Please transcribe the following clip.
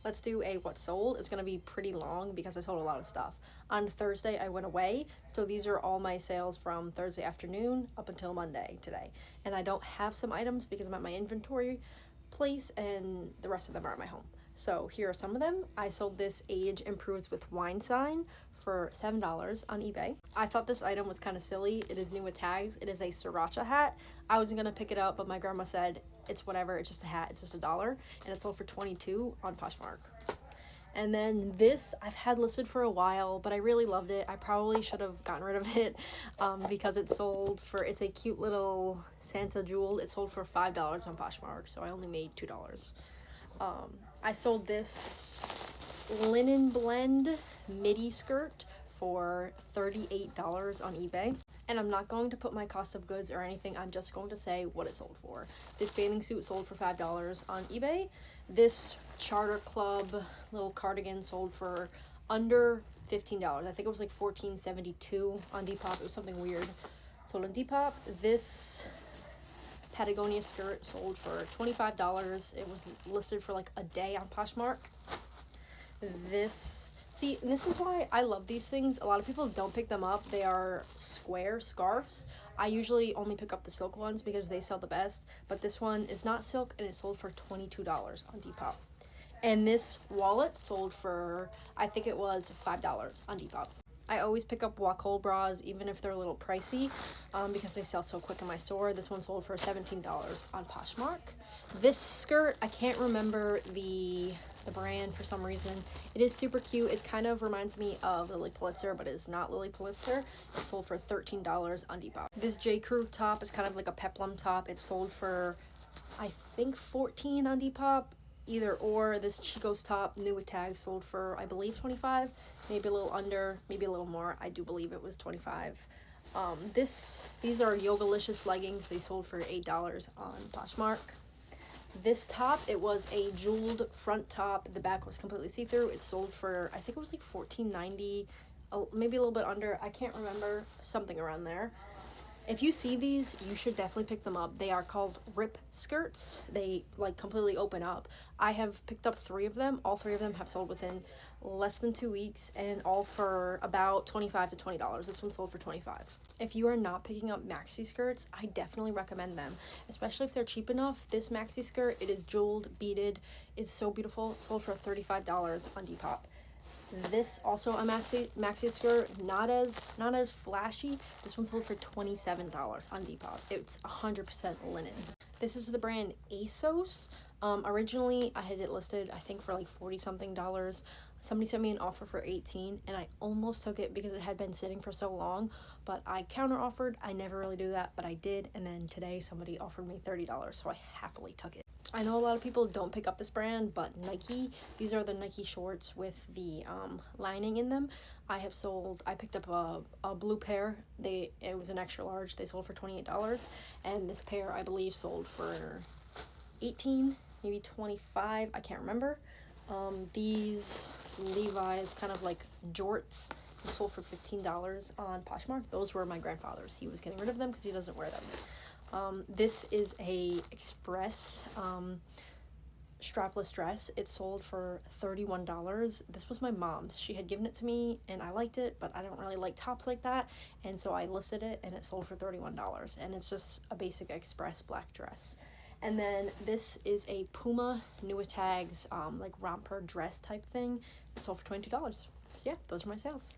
let's do a what sold. It's gonna be pretty long because I sold a lot of stuff. On Thursday, I went away, so these are all my sales from Thursday afternoon up until Monday today. And I don't have some items because I'm at my inventory place, and the rest of them are at my home. So here are some of them. I sold this Age Improves with Wine sign for $7 on eBay. I thought this item was kind of silly. It is new with tags. It is a sriracha hat. I wasn't gonna pick it up, but my grandma said it's whatever, it's just a hat, it's just $1, and it sold for 22 on Poshmark. And then this I've had listed for a while, but I really loved it. I probably should have gotten rid of it because it sold for, it's a cute little Santa jewel. It sold for $5 on Poshmark, so I only made $2. I sold this linen blend midi skirt for $38 on eBay. And I'm not going to put my cost of goods or anything, I'm just going to say what it sold for. This bathing suit sold for $5 on eBay. This Charter Club little cardigan sold for under $15. I think it was like $14.72 on Depop. It was something weird. Sold on Depop. This Patagonia skirt sold for $25. It was listed for like a day on Poshmark. This is why I love these things. A lot of people don't pick them up. They are square scarves. I usually only pick up the silk ones because they sell the best, but this one is not silk and it sold for $22 on Depop. And this wallet sold for, I think it was $5 on Depop. I always pick up Wacol bras, even if they're a little pricey, because they sell so quick in my store. This one sold for $17 on Poshmark. This skirt, I can't remember the brand for some reason. It is super cute. It kind of reminds me of Lily Pulitzer, but it is not Lily Pulitzer. It sold for $13 on Depop. This J. Crew top is kind of like a peplum top. It sold for, I think, $14 on Depop. Either or. This Chico's top, new with tags, sold for, I believe, $25, maybe a little under, maybe a little more. I do believe it was $25. These are Yogalicious leggings. They sold for $8 on Poshmark. This top, it was a jeweled front top. The back was completely see-through. It sold for, I think it was like $14.90, maybe a little bit under. I can't remember, something around there. If you see these, you should definitely pick them up. They are called rip skirts. They like completely open up. I have picked up 3 of them. All 3 of them have sold within less than 2 weeks, and all for about $25 to $20. This one sold for $25. If you are not picking up maxi skirts, I definitely recommend them, especially if they're cheap enough. This maxi skirt, it is jeweled, beaded. It's so beautiful. It sold for $35 on Depop. This also a maxi skirt, not as flashy. This one sold for $27 on Depop. It's 100% linen. This is the brand ASOS. Originally I had it listed, I think, for like 40 something dollars. Somebody sent me an offer for $18, and I almost took it because it had been sitting for so long, but I counter offered. I never really do that, but I did, and then today somebody offered me $30, so I happily took it. I know a lot of people don't pick up this brand, but Nike, these are the Nike shorts with the lining in them. I picked up a blue pair. It was an extra large. They sold for $28, and this pair I believe sold for 18, maybe 25. I can't remember. These Levi's kind of like jorts, they sold for $15 on Poshmark. Those were my grandfather's. He was getting rid of them because he doesn't wear them. This is a express strapless dress. It sold for $31. This was my mom's. She had given it to me and I liked it, but I don't really like tops like that, and so I listed it and it sold for $31, and it's just a basic express black dress. And then this is a Puma new with tags, like romper dress type thing. It sold for $22. So yeah, those are my sales.